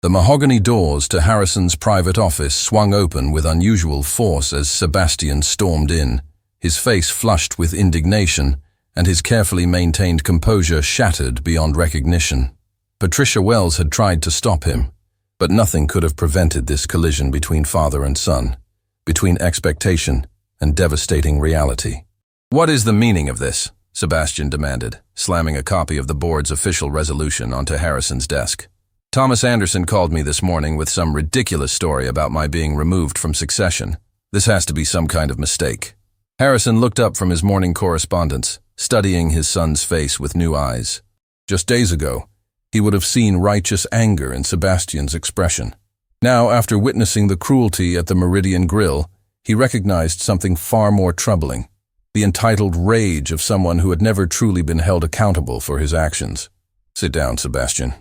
The mahogany doors to Harrison's private office swung open with unusual force as Sebastian stormed in, his face flushed with indignation, and his carefully maintained composure shattered beyond recognition. Patricia Wells had tried to stop him, but nothing could have prevented this collision between father and son, between expectation and devastating reality. "What is the meaning of this?" Sebastian demanded, slamming a copy of the board's official resolution onto Harrison's desk. "Thomas Anderson called me this morning with some ridiculous story about my being removed from succession. This has to be some kind of mistake." Harrison looked up from his morning correspondence, studying his son's face with new eyes. Just days ago, he would have seen righteous anger in Sebastian's expression. Now, after witnessing the cruelty at the Meridian Grill, he recognized something far more troubling, the entitled rage of someone who had never truly been held accountable for his actions. "Sit down, Sebastian,"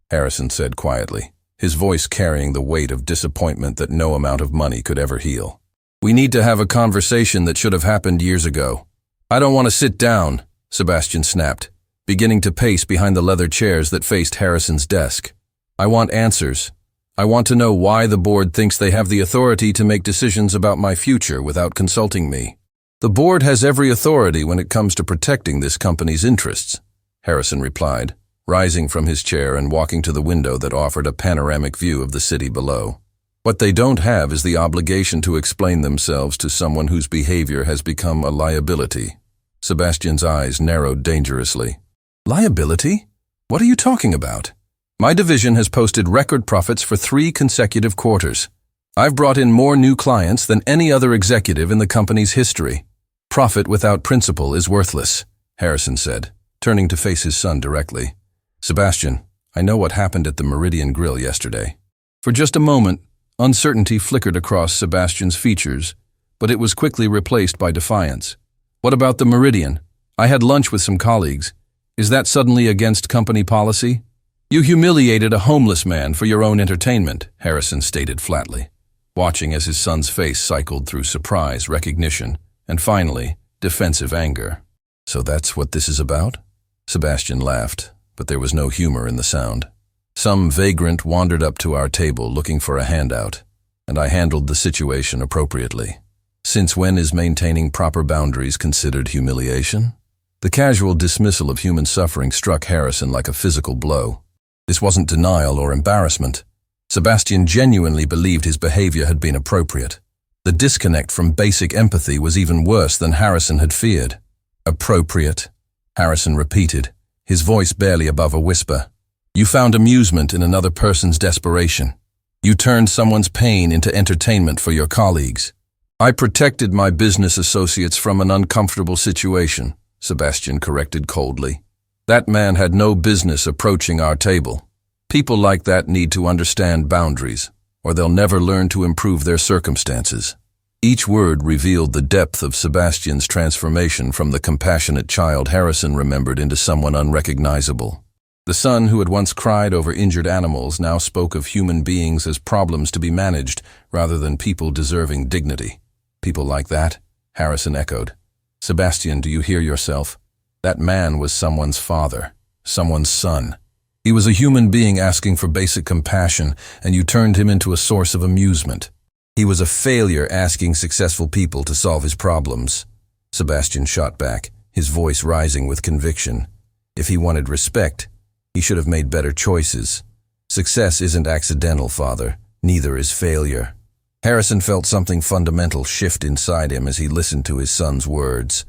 Harrison said quietly, his voice carrying the weight of disappointment that no amount of money could ever heal. "We need to have a conversation that should have happened years ago." "I don't want to sit down," Sebastian snapped, beginning to pace behind the leather chairs that faced Harrison's desk. "I want answers. I want to know why the board thinks they have the authority to make decisions about my future without consulting me. The board has every authority when it comes to protecting this company's interests, Harrison replied, rising from his chair and walking to the window that offered a panoramic view of the city below. What they don't have is the obligation to explain themselves to someone whose behavior has become a liability. Sebastian's eyes narrowed dangerously. Liability? What are you talking about? My division has posted record profits for 3 consecutive quarters. I've brought in more new clients than any other executive in the company's history. Profit without principle is worthless, Harrison said, turning to face his son directly. Sebastian, I know what happened at the Meridian Grill yesterday. For just a moment, uncertainty flickered across Sebastian's features, but it was quickly replaced by defiance. What about the Meridian? I had lunch with some colleagues. Is that suddenly against company policy? You humiliated a homeless man for your own entertainment, Harrison stated flatly, watching as his son's face cycled through surprise, recognition, and finally, defensive anger. So that's what this is about? Sebastian laughed, but there was no humor in the sound. Some vagrant wandered up to our table looking for a handout, and I handled the situation appropriately. Since when is maintaining proper boundaries considered humiliation? The casual dismissal of human suffering struck Harrison like a physical blow. This wasn't denial or embarrassment. Sebastian genuinely believed his behavior had been appropriate. The disconnect from basic empathy was even worse than Harrison had feared. Appropriate, Harrison repeated, his voice barely above a whisper. You found amusement in another person's desperation. You turned someone's pain into entertainment for your colleagues. I protected my business associates from an uncomfortable situation, Sebastian corrected coldly. That man had no business approaching our table. People like that need to understand boundaries, or they'll never learn to improve their circumstances. Each word revealed the depth of Sebastian's transformation from the compassionate child Harrison remembered into someone unrecognizable. The son who had once cried over injured animals now spoke of human beings as problems to be managed rather than people deserving dignity. People like that? Harrison echoed. Sebastian, do you hear yourself? That man was someone's father, someone's son. He was a human being asking for basic compassion, and you turned him into a source of amusement. He was a failure asking successful people to solve his problems. Sebastian shot back, his voice rising with conviction. If he wanted respect, he should have made better choices. Success isn't accidental, father. Neither is failure. Harrison felt something fundamental shift inside him as he listened to his son's words.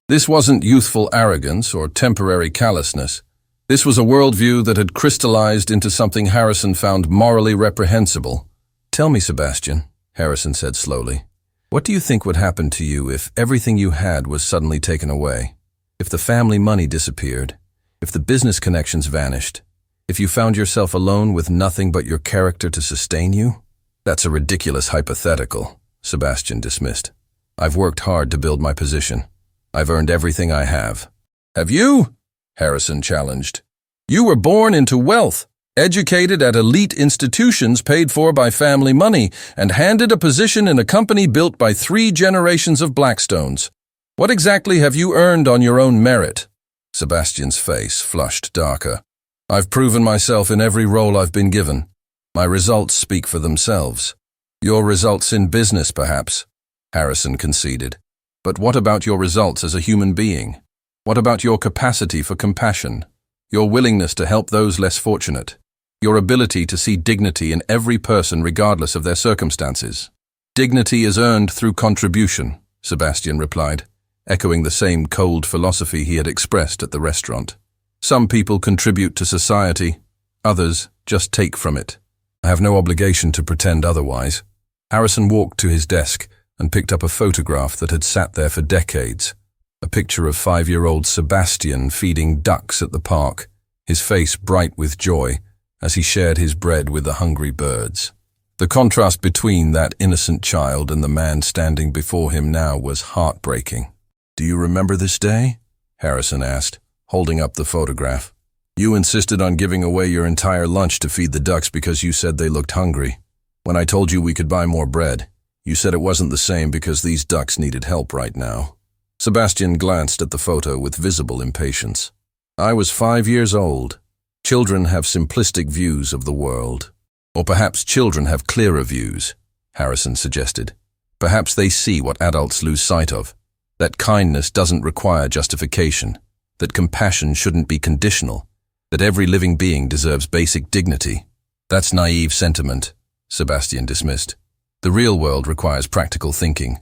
This wasn't youthful arrogance or temporary callousness. This was a worldview that had crystallized into something Harrison found morally reprehensible. Tell me, Sebastian, Harrison said slowly, what do you think would happen to you if everything you had was suddenly taken away? If the family money disappeared? If the business connections vanished? If you found yourself alone with nothing but your character to sustain you? That's a ridiculous hypothetical, Sebastian dismissed. I've worked hard to build my position. I've earned everything I have. Have you? Harrison challenged. You were born into wealth, educated at elite institutions paid for by family money, and handed a position in a company built by 3 generations of Blackstones. What exactly have you earned on your own merit? Sebastian's face flushed darker. I've proven myself in every role I've been given. My results speak for themselves. Your results in business, perhaps, Harrison conceded. But what about your results as a human being? What about your capacity for compassion? Your willingness to help those less fortunate? Your ability to see dignity in every person regardless of their circumstances? Dignity is earned through contribution, Sebastian replied, echoing the same cold philosophy he had expressed at the restaurant. Some people contribute to society, others just take from it. I have no obligation to pretend otherwise. Harrison walked to his desk and picked up a photograph that had sat there for decades. A picture of 5-year-old Sebastian feeding ducks at the park, his face bright with joy as he shared his bread with the hungry birds. The contrast between that innocent child and the man standing before him now was heartbreaking. Do you remember this day? Harrison asked, holding up the photograph. You insisted on giving away your entire lunch to feed the ducks because you said they looked hungry. When I told you we could buy more bread, you said it wasn't the same because these ducks needed help right now. Sebastian glanced at the photo with visible impatience. I was 5 years old. Children have simplistic views of the world. Or perhaps children have clearer views, Harrison suggested. Perhaps they see what adults lose sight of, that kindness doesn't require justification, that compassion shouldn't be conditional, that every living being deserves basic dignity. That's naive sentiment, Sebastian dismissed. The real world requires practical thinking.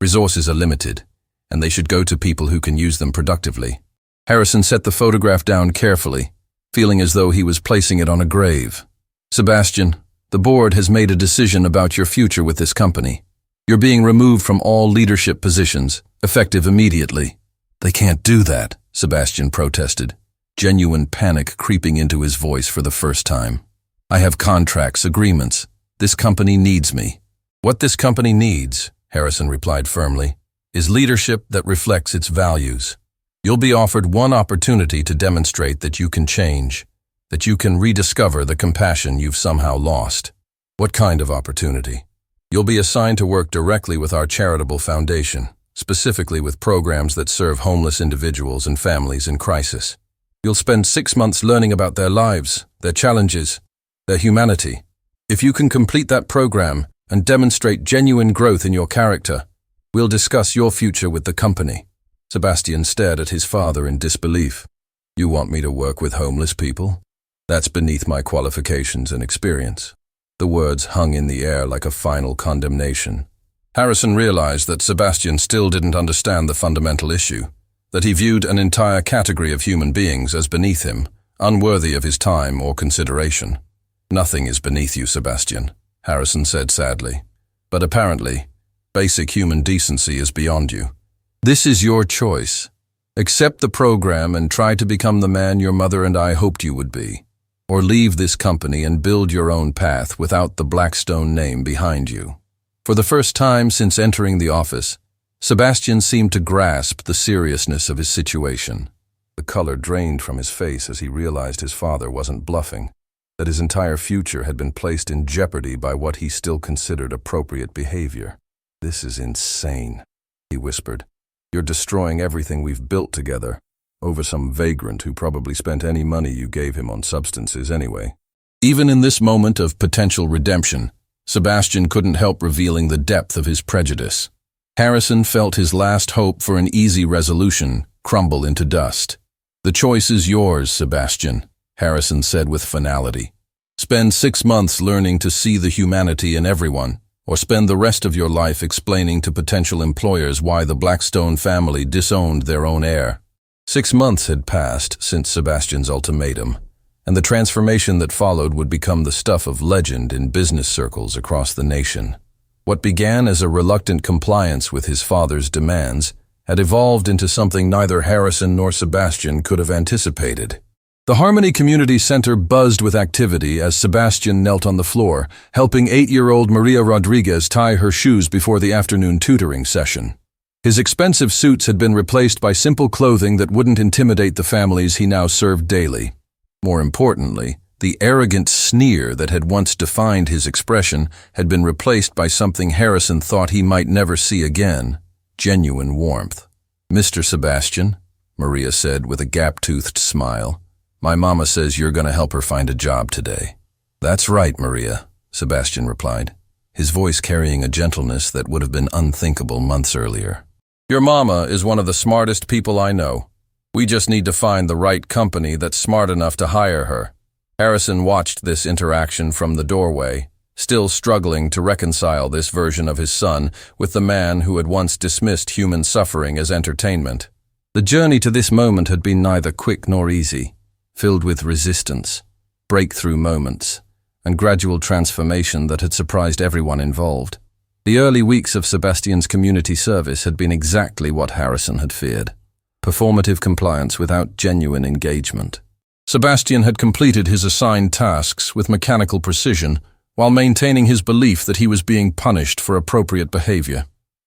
Resources are limited, and they should go to people who can use them productively. Harrison set the photograph down carefully, feeling as though he was placing it on a grave. Sebastian, the board has made a decision about your future with this company. You're being removed from all leadership positions, effective immediately. They can't do that, Sebastian protested, genuine panic creeping into his voice for the first time. I have contracts, agreements. This company needs me. What this company needs, Harrison replied firmly, is leadership that reflects its values. You'll be offered one opportunity to demonstrate that you can change, that you can rediscover the compassion you've somehow lost. What kind of opportunity? You'll be assigned to work directly with our charitable foundation, specifically with programs that serve homeless individuals and families in crisis. You'll spend 6 months learning about their lives, their challenges, their humanity. If you can complete that program and demonstrate genuine growth in your character, we'll discuss your future with the company. Sebastian stared at his father in disbelief. You want me to work with homeless people? That's beneath my qualifications and experience. The words hung in the air like a final condemnation. Harrison realized that Sebastian still didn't understand the fundamental issue, that he viewed an entire category of human beings as beneath him, unworthy of his time or consideration. Nothing is beneath you, Sebastian, Harrison said sadly. But apparently, basic human decency is beyond you. This is your choice. Accept the program and try to become the man your mother and I hoped you would be. Or leave this company and build your own path without the Blackstone name behind you. For the first time since entering the office, Sebastian seemed to grasp the seriousness of his situation. The color drained from his face as he realized his father wasn't bluffing, that his entire future had been placed in jeopardy by what he still considered appropriate behavior. This is insane, he whispered. You're destroying everything we've built together, over some vagrant who probably spent any money you gave him on substances anyway. Even in this moment of potential redemption, Sebastian couldn't help revealing the depth of his prejudice. Harrison felt his last hope for an easy resolution crumble into dust. The choice is yours, Sebastian, Harrison said with finality. Spend 6 months learning to see the humanity in everyone, or spend the rest of your life explaining to potential employers why the Blackstone family disowned their own heir. 6 months had passed since Sebastian's ultimatum, and the transformation that followed would become the stuff of legend in business circles across the nation. What began as a reluctant compliance with his father's demands had evolved into something neither Harrison nor Sebastian could have anticipated. The Harmony Community Center buzzed with activity as Sebastian knelt on the floor, helping 8-year-old Maria Rodriguez tie her shoes before the afternoon tutoring session. His expensive suits had been replaced by simple clothing that wouldn't intimidate the families he now served daily. More importantly, the arrogant sneer that had once defined his expression had been replaced by something Harrison thought he might never see again: genuine warmth. Mr. Sebastian, Maria said with a gap-toothed smile, my mama says you're going to help her find a job today. That's right, Maria, Sebastian replied, his voice carrying a gentleness that would have been unthinkable months earlier. Your mama is one of the smartest people I know. We just need to find the right company that's smart enough to hire her. Harrison watched this interaction from the doorway, still struggling to reconcile this version of his son with the man who had once dismissed human suffering as entertainment. The journey to this moment had been neither quick nor easy, filled with resistance, breakthrough moments, and gradual transformation that had surprised everyone involved. The early weeks of Sebastian's community service had been exactly what Harrison had feared: performative compliance without genuine engagement. Sebastian had completed his assigned tasks with mechanical precision while maintaining his belief that he was being punished for appropriate behavior.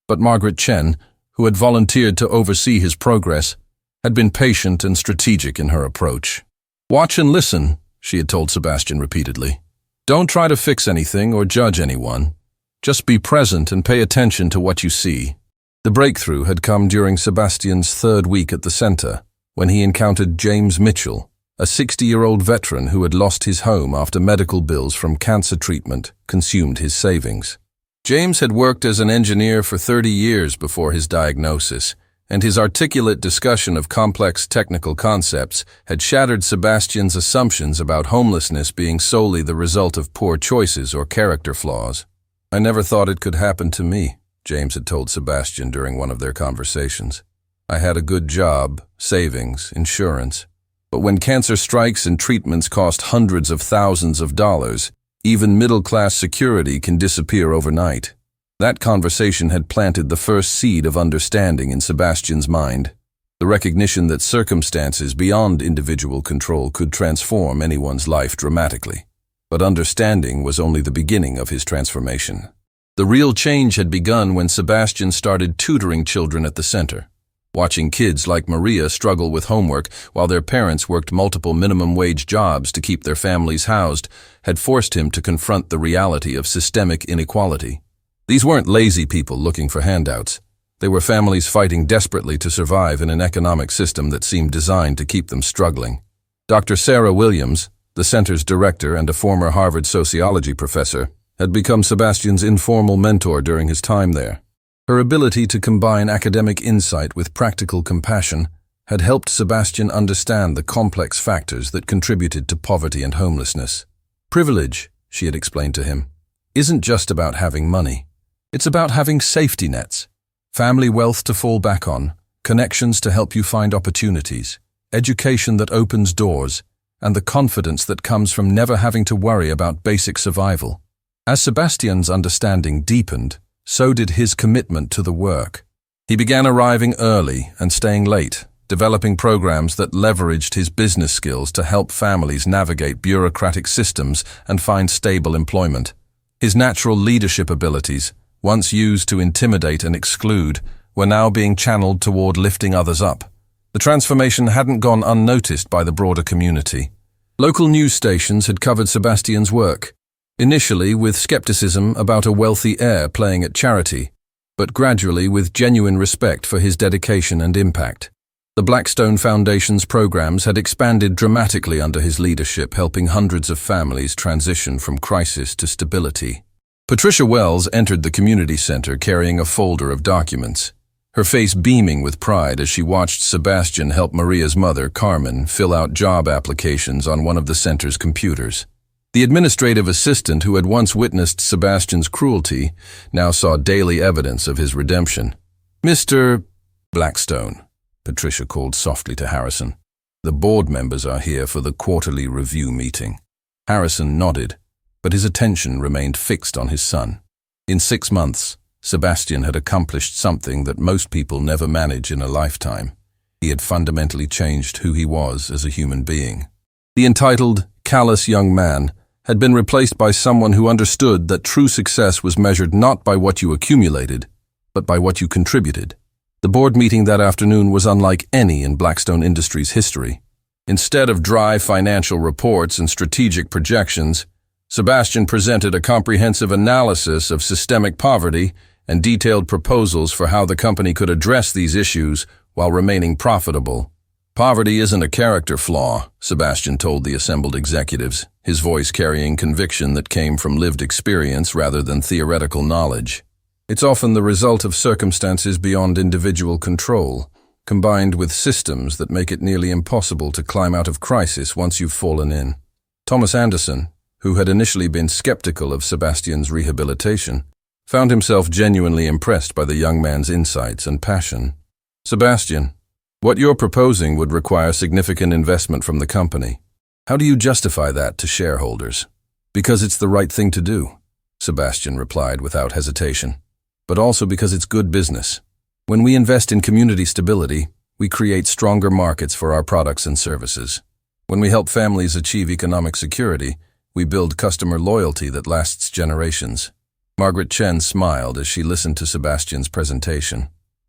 But Margaret Chen, who had volunteered to oversee his progress, had been patient and strategic in her approach. Watch and listen, she had told Sebastian repeatedly. Don't try to fix anything or judge anyone. Just be present and pay attention to what you see. The breakthrough had come during Sebastian's 3rd week at the center, when he encountered James Mitchell, a 60-year-old veteran who had lost his home after medical bills from cancer treatment consumed his savings. James had worked as an engineer for 30 years before his diagnosis, and his articulate discussion of complex technical concepts had shattered Sebastian's assumptions about homelessness being solely the result of poor choices or character flaws. "I never thought it could happen to me," James had told Sebastian during one of their conversations. "I had a good job, savings, insurance. But when cancer strikes and treatments cost hundreds of thousands of dollars, even middle-class security can disappear overnight." That conversation had planted the first seed of understanding in Sebastian's mind, the recognition that circumstances beyond individual control could transform anyone's life dramatically. But understanding was only the beginning of his transformation. The real change had begun when Sebastian started tutoring children at the center. Watching kids like Maria struggle with homework while their parents worked multiple minimum-wage jobs to keep their families housed had forced him to confront the reality of systemic inequality. These weren't lazy people looking for handouts. They were families fighting desperately to survive in an economic system that seemed designed to keep them struggling. Dr. Sarah Williams, the center's director and a former Harvard sociology professor, had become Sebastian's informal mentor during his time there. Her ability to combine academic insight with practical compassion had helped Sebastian understand the complex factors that contributed to poverty and homelessness. "Privilege," she had explained to him, "isn't just about having money. It's about having safety nets, family wealth to fall back on, connections to help you find opportunities, education that opens doors, and the confidence that comes from never having to worry about basic survival." As Sebastian's understanding deepened, so did his commitment to the work. He began arriving early and staying late, developing programs that leveraged his business skills to help families navigate bureaucratic systems and find stable employment. His natural leadership abilities, once used to intimidate and exclude, were now being channeled toward lifting others up. The transformation hadn't gone unnoticed by the broader community. Local news stations had covered Sebastian's work, initially with skepticism about a wealthy heir playing at charity, but gradually with genuine respect for his dedication and impact. The Blackstone Foundation's programs had expanded dramatically under his leadership, helping hundreds of families transition from crisis to stability. Patricia Wells entered the community center carrying a folder of documents, her face beaming with pride as she watched Sebastian help Maria's mother, Carmen, fill out job applications on one of the center's computers. The administrative assistant who had once witnessed Sebastian's cruelty now saw daily evidence of his redemption. "Mr. Blackstone," Patricia called softly to Harrison. "The board members are here for the quarterly review meeting." Harrison nodded, but his attention remained fixed on his son. In 6 months, Sebastian had accomplished something that most people never manage in a lifetime. He had fundamentally changed who he was as a human being. The entitled, callous young man had been replaced by someone who understood that true success was measured not by what you accumulated, but by what you contributed. The board meeting that afternoon was unlike any in Blackstone Industries' history. Instead of dry financial reports and strategic projections, Sebastian presented a comprehensive analysis of systemic poverty and detailed proposals for how the company could address these issues while remaining profitable. "Poverty isn't a character flaw," Sebastian told the assembled executives, his voice carrying conviction that came from lived experience rather than theoretical knowledge. "It's often the result of circumstances beyond individual control, combined with systems that make it nearly impossible to climb out of crisis once you've fallen in." Thomas Anderson, who had initially been skeptical of Sebastian's rehabilitation, found himself genuinely impressed by the young man's insights and passion. "Sebastian, what you're proposing would require significant investment from the company. How do you justify that to shareholders?" "Because it's the right thing to do," Sebastian replied without hesitation, "but also because it's good business. When we invest in community stability, we create stronger markets for our products and services. When we help families achieve economic security, we build customer loyalty that lasts generations." Margaret Chen smiled as she listened to Sebastian's presentation.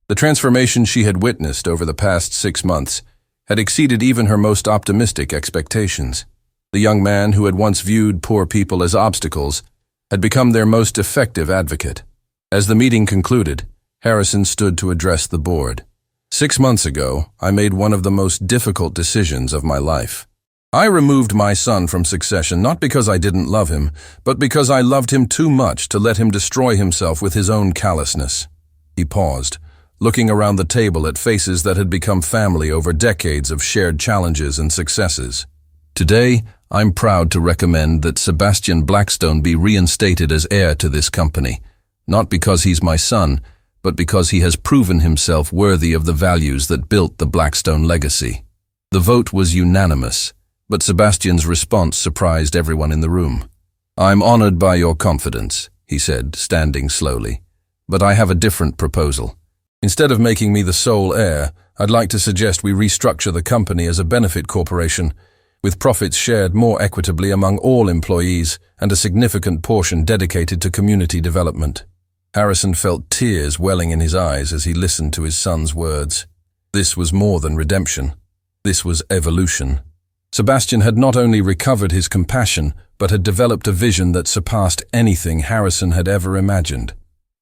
The transformation she had witnessed over the past 6 months had exceeded even her most optimistic expectations. The young man who had once viewed poor people as obstacles had become their most effective advocate. As the meeting concluded, Harrison stood to address the board. "6 months ago, I made one of the most difficult decisions of my life. I removed my son from succession not because I didn't love him, but because I loved him too much to let him destroy himself with his own callousness. He paused, looking around the table at faces that had become family over decades of shared challenges and successes. Today, I'm proud to recommend that Sebastian Blackstone be reinstated as heir to this company, not because he's my son, but because he has proven himself worthy of the values that built the Blackstone legacy. The vote was unanimous, but Sebastian's response surprised everyone in the room. "I'm honored by your confidence," he said, standing slowly, "but I have a different proposal. Instead of making me the sole heir, I'd like to suggest we restructure the company as a benefit corporation, with profits shared more equitably among all employees and a significant portion dedicated to community development." Harrison felt tears welling in his eyes as he listened to his son's words. This was more than redemption. This was evolution. Sebastian had not only recovered his compassion, but had developed a vision that surpassed anything Harrison had ever imagined.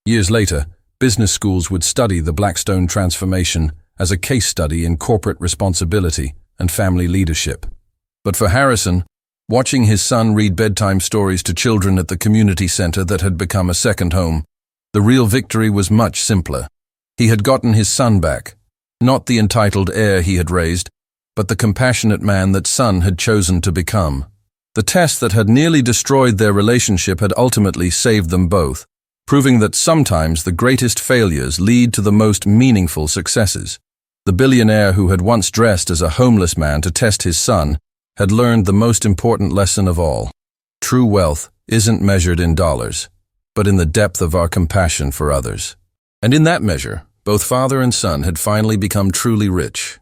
Years later, business schools would study the Blackstone transformation as a case study in corporate responsibility and family leadership. But for Harrison, watching his son read bedtime stories to children at the community center that had become a second home, the real victory was much simpler. He had gotten his son back, not the entitled heir he had raised, but the compassionate man that son had chosen to become. The test that had nearly destroyed their relationship had ultimately saved them both, proving that sometimes the greatest failures lead to the most meaningful successes. The billionaire who had once dressed as a homeless man to test his son had learned the most important lesson of all. True wealth isn't measured in dollars, but in the depth of our compassion for others. And in that measure, both father and son had finally become truly rich.